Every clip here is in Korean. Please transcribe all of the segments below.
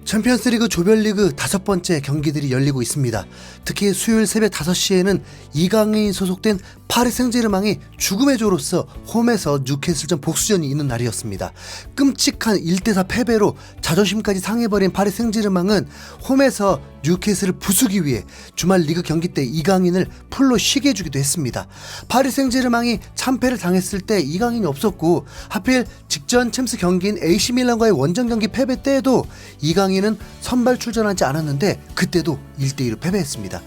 챔피언스리그 조별리그 5번째 경기들이 열리고 있습니다. 특히 수요일 새벽 5시에는 이강인이 소속된 파리 생제르맹이 죽음의 조로서 홈에서 뉴캐슬전 복수전이 있는 날이었습니다. 끔찍한 1대4 패배로 자존심까지 상해버린 파리 생제르맹은 홈에서 뉴캐슬을 부수기 위해 주말 리그 경기 때 이강인을 풀로 쉬게 해주기도 했습니다. 파리 생제르맹이 참패를 당했을 때 이강인이 없었고, 하필 직전 챔스 경기인 AC 밀란과의 원정 경기 패배 때에도 이강인은 선발 출전하지 않았는데 그때도 1대2로 패배했습니다.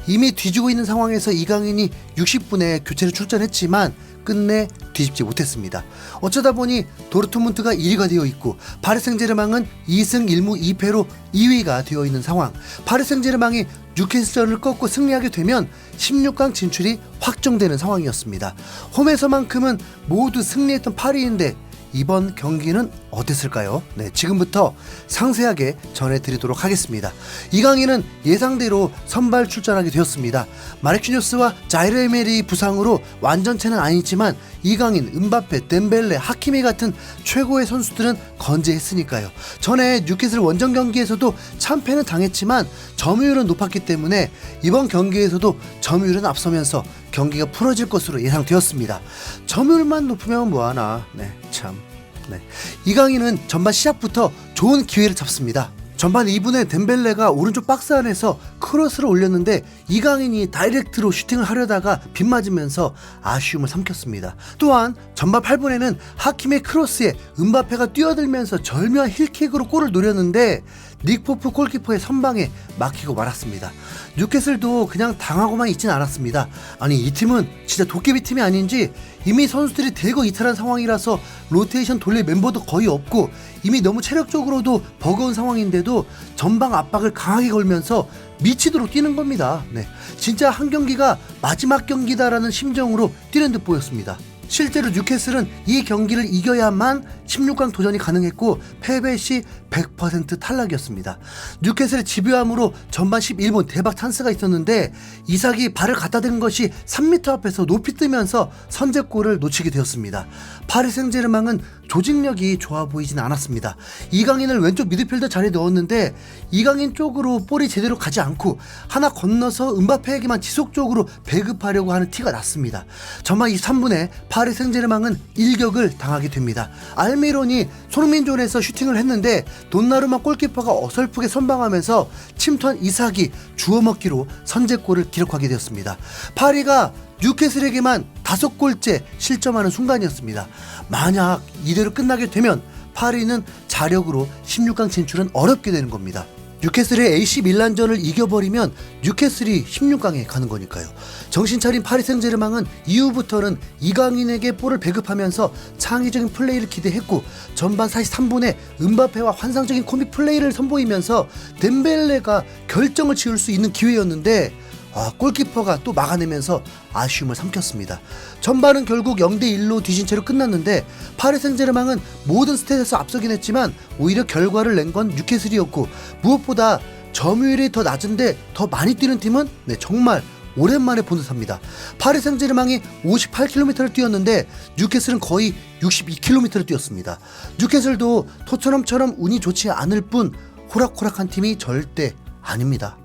이미 뒤지고 있는 상황에서 이강인이 60분에 교체를 출전했지만 끝내 뒤집지 못했습니다. 어쩌다 보니 도르트문트가 1위가 되어 있고 파리 생제르맹은 2승 1무 2패로 2위가 되어 있는 상황. 파리 생제르맹이 뉴캐슬전을 꺾고 승리하게 되면 16강 진출이 확정되는 상황이었습니다. 홈에서만큼은 모두 승리했던 파리인데 이번 경기는 어땠을까요? 네, 지금부터 상세하게 전해드리도록 하겠습니다. 이강인은 예상대로 선발 출전하게 되었습니다. 마르키뉴스와 자이르 에메리 부상으로 완전체는 아니지만 이강인, 음바페, 덴벨레, 하키미 같은 최고의 선수들은 건재했으니까요. 전에 뉴캐슬 원정 경기에서도 참패는 당했지만 점유율은 높았기 때문에 이번 경기에서도 점유율은 앞서면서 경기가 풀어질 것으로 예상되었습니다. 점유율만 높으면 뭐하나. 이강인은 전반 시작부터 좋은 기회를 잡습니다. 전반 2분에 덴벨레가 오른쪽 박스 안에서 크로스를 올렸는데 이강인이 다이렉트로 슈팅을 하려다가 빗맞으면서 아쉬움을 삼켰습니다. 또한 전반 8분에는 하킴의 크로스에 음바페가 뛰어들면서 절묘한 힐킥으로 골을 노렸는데 닉포프 골키퍼의 선방에 막히고 말았습니다. 뉴캐슬도 그냥 당하고만 있진 않았습니다. 아니, 이 팀은 진짜 도깨비 팀이 아닌지 이미 선수들이 대거 이탈한 상황이라서 로테이션 돌릴 멤버도 거의 없고 이미 너무 체력적으로도 버거운 상황인데도 전방 압박을 강하게 걸면서 미치도록 뛰는 겁니다. 진짜 한 경기가 마지막 경기다라는 심정으로 뛰는 듯 보였습니다. 실제로 뉴캐슬은 이 경기를 이겨야만 16강 도전이 가능했고 패배 시 100% 탈락이었습니다. 뉴캐슬의 집요함으로 전반 11분 대박 찬스가 있었는데 이삭이 발을 갖다 댄 것이 3m 앞에서 높이 뜨면서 선제골을 놓치게 되었습니다. 파리 생제르맹은 조직력이 좋아 보이진 않았습니다. 이강인을 왼쪽 미드필더 자리에 넣었는데 이강인 쪽으로 볼이 제대로 가지 않고 하나 건너서 음바페에게만 지속적으로 배급하려고 하는 티가 났습니다. 전반 23분에 파리 생제르맹은 일격을 당하게 됩니다. 알미론이 손흥민존에서 슈팅을 했는데 돈나루마 골키퍼가 어설프게 선방하면서 침투한 이삭이 주워먹기로 선제골을 기록하게 되었습니다. 파리가 뉴캐슬에게만 5골째 실점하는 순간이었습니다. 만약 이대로 끝나게 되면 파리는 자력으로 16강 진출은 어렵게 되는 겁니다. 뉴캐슬의 AC 밀란전을 이겨버리면 뉴캐슬이 16강에 가는 거니까요. 정신 차린 파리 생제르맹은 이후부터는 이강인에게 볼을 배급하면서 창의적인 플레이를 기대했고 전반 43분에 음바페와 환상적인 코믹 플레이를 선보이면서 덴벨레가 결정을 지을 수 있는 기회였는데 골키퍼가 또 막아내면서 아쉬움을 삼켰습니다. 전반은 결국 0대1로 뒤진 채로 끝났는데 파리 생제르맹은 모든 스탯에서 앞서긴 했지만 오히려 결과를 낸 건 뉴캐슬이었고 무엇보다 점유율이 더 낮은데 더 많이 뛰는 팀은 정말 오랜만에 본 듯합니다. 파리 생제르맹이 58km를 뛰었는데 뉴캐슬은 거의 62km를 뛰었습니다. 뉴캐슬도 토트넘처럼 운이 좋지 않을 뿐 호락호락한 팀이 절대 아닙니다.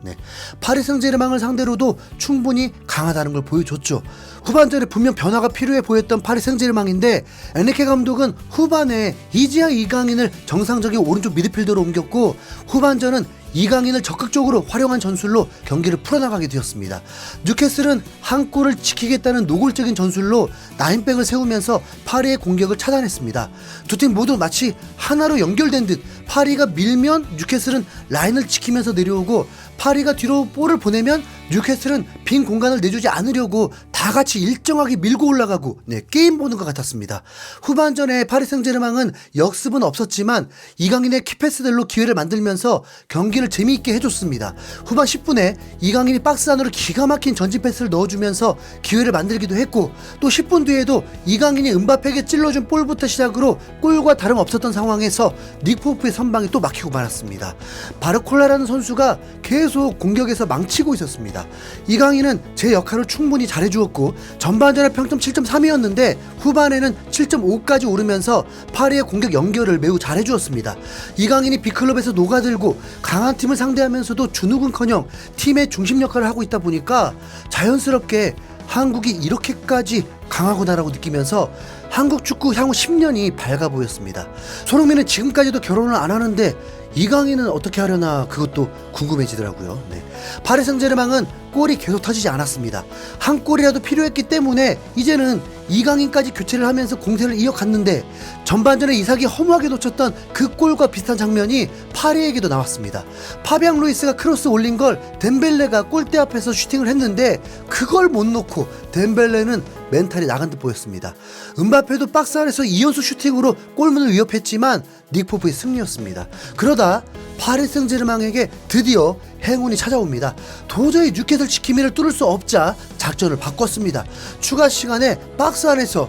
파리 생제르맹을 상대로도 충분히 강하다는 걸 보여줬죠. 후반전에 분명 변화가 필요해 보였던 파리 생제르맹인데 에네케 감독은 후반에 이지아 이강인을 정상적인 오른쪽 미드필더로 옮겼고 후반전은 이강인을 적극적으로 활용한 전술로 경기를 풀어나가게 되었습니다. 뉴캐슬은 한 골을 지키겠다는 노골적인 전술로 나인백을 세우면서 파리의 공격을 차단했습니다. 두 팀 모두 마치 하나로 연결된 듯 파리가 밀면 뉴캐슬은 라인을 지키면서 내려오고 파리가 뒤로 볼을 보내면 뉴캐슬은 빈 공간을 내주지 않으려고 다 같이 일정하게 밀고 올라가고 게임 보는 것 같았습니다. 후반전에 파리 생제르맹은 역습은 없었지만 이강인의 키패스들로 기회를 만들면서 경기를 재미있게 해줬습니다. 후반 10분에 이강인이 박스 안으로 기가 막힌 전진 패스를 넣어주면서 기회를 만들기도 했고 또 10분 뒤에도 이강인이 음바페에게 찔러준 볼부터 시작으로 골과 다름없었던 상황에서 닉포프의 선방이 또 막히고 말았습니다. 바르콜라라는 선수가 계속 공격에서 망치고 있었습니다. 이강인은 제 역할을 충분히 잘해주었고 좋았고 전반전의 평점 7.3이었는데 후반에는 7.5까지 오르면서 파리의 공격 연결을 매우 잘해주었습니다. 이강인이 B클럽에서 녹아들고 강한 팀을 상대하면서도 주눅은커녕 팀의 중심 역할을 하고 있다 보니까 자연스럽게 한국이 이렇게까지 강하구나라고 느끼면서 한국 축구 향후 10년이 밝아 보였습니다. 손흥민은 지금까지도 결혼을 안 하는데 이강인은 어떻게 하려나 그것도 궁금해지더라고요. 네. 파리 생제르맹은 골이 계속 터지지 않았습니다. 한 골이라도 필요했기 때문에 이제는 이강인까지 교체를 하면서 공세를 이어갔는데 전반전에 이삭이 허무하게 놓쳤던 그 골과 비슷한 장면이 파리에게도 나왔습니다. 파비앙 루이스가 크로스 올린 걸 덴벨레가 골대 앞에서 슈팅을 했는데 그걸 못 놓고 덴벨레는 멘탈이 나간 듯 보였습니다. 음바페도 박스 안에서 2연속 슈팅으로 골문을 위협했지만 닉포프의 승리였습니다. 그러다 파리 생제르맹에게 드디어 행운이 찾아옵니다. 도저히 뉴캐슬 지킴이를 뚫을 수 없자 작전을 바꿨습니다. 추가 시간에 박스 안에서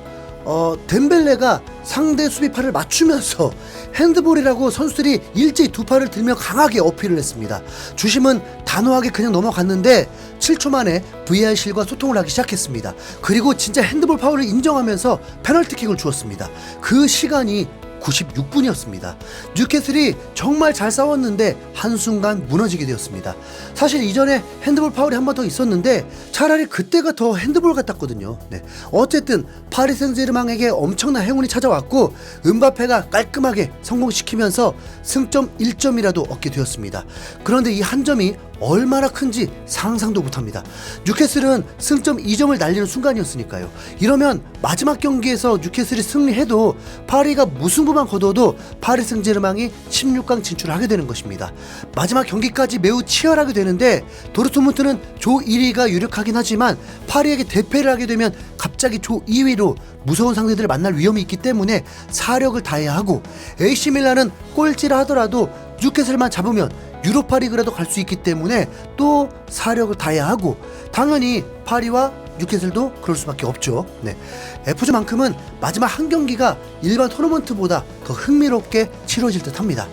덴벨레가 상대 수비팔을 맞추면서 핸드볼이라고 선수들이 일제히 두 팔을 들며 강하게 어필을 했습니다. 주심은 단호하게 그냥 넘어갔는데 7초 만에 VAR실과 소통을 하기 시작했습니다. 그리고 진짜 핸드볼 파울을 인정하면서 페널티킥을 주었습니다. 그 시간이 96분이었습니다. 뉴캐슬이 정말 잘 싸웠는데 한순간 무너지게 되었습니다. 사실 이전에 핸드볼 파울이 한 번 더 있었는데 차라리 그때가 더 핸드볼 같았거든요. 네. 어쨌든 파리 생제르맹에게 엄청난 행운이 찾아왔고 음바페가 깔끔하게 성공시키면서 승점 1점이라도 얻게 되었습니다. 그런데 이 한 점이 얼마나 큰지 상상도 못합니다. 뉴캐슬은 승점 2점을 날리는 순간이었으니까요. 이러면 마지막 경기에서 뉴캐슬이 승리해도 파리가 무승부만 거둬도 파리 생제르맹이 16강 진출을 하게 되는 것입니다. 마지막 경기까지 매우 치열하게 되는데 도르트문트는 조 1위가 유력하긴 하지만 파리에게 대패를 하게 되면 갑자기 조 2위로 무서운 상대들을 만날 위험이 있기 때문에 사력을 다해야 하고 AC 밀란은 꼴찌라 하더라도 뉴캐슬만 잡으면 유로파 리그라도 갈 수 있기 때문에 또 사력을 다해야 하고 당연히 파리와 뉴캐슬도 그럴 수밖에 없죠. 네. F조만큼은 마지막 한 경기가 일반 토너먼트보다 더 흥미롭게 치러질 듯 합니다.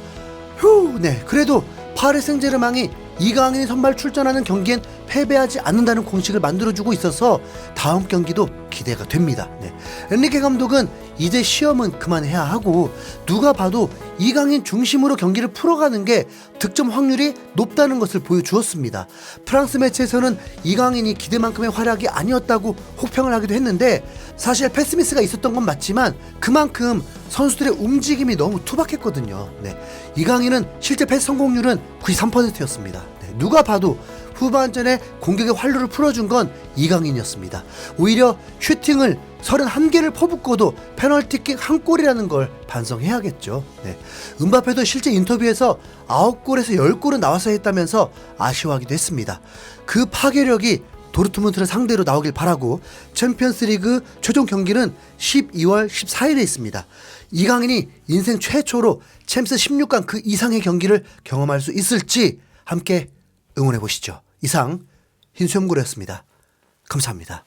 네. 그래도 파리 생제르맹이 이강인이 선발 출전하는 경기엔 패배하지 않는다는 공식을 만들어주고 있어서 다음 경기도 기대가 됩니다. 네. 엔리케 감독은 이제 시험은 그만해야 하고 누가 봐도 이강인 중심으로 경기를 풀어가는 게 득점 확률이 높다는 것을 보여주었습니다. 프랑스 매체에서는 이강인이 기대만큼의 활약이 아니었다고 혹평을 하기도 했는데 사실 패스미스가 있었던 건 맞지만 그만큼 선수들의 움직임이 너무 투박했거든요. 네. 이강인은 실제 패스 성공률은 93%였습니다. 네. 누가 봐도 후반전에 공격의 활로를 풀어준 건 이강인이었습니다. 오히려 슈팅을 31개를 퍼붓고도 페널티킥 한 골이라는 걸 반성해야겠죠. 네. 음바페도 실제 인터뷰에서 9골에서 10골은 나와서 했다면서 아쉬워하기도 했습니다. 그 파괴력이 도르트문트를 상대로 나오길 바라고 챔피언스리그 최종 경기는 12월 14일에 있습니다. 이강인이 인생 최초로 챔스 16강 그 이상의 경기를 경험할 수 있을지 함께 응원해 보시죠. 이상 흰수염고래였습니다. 감사합니다.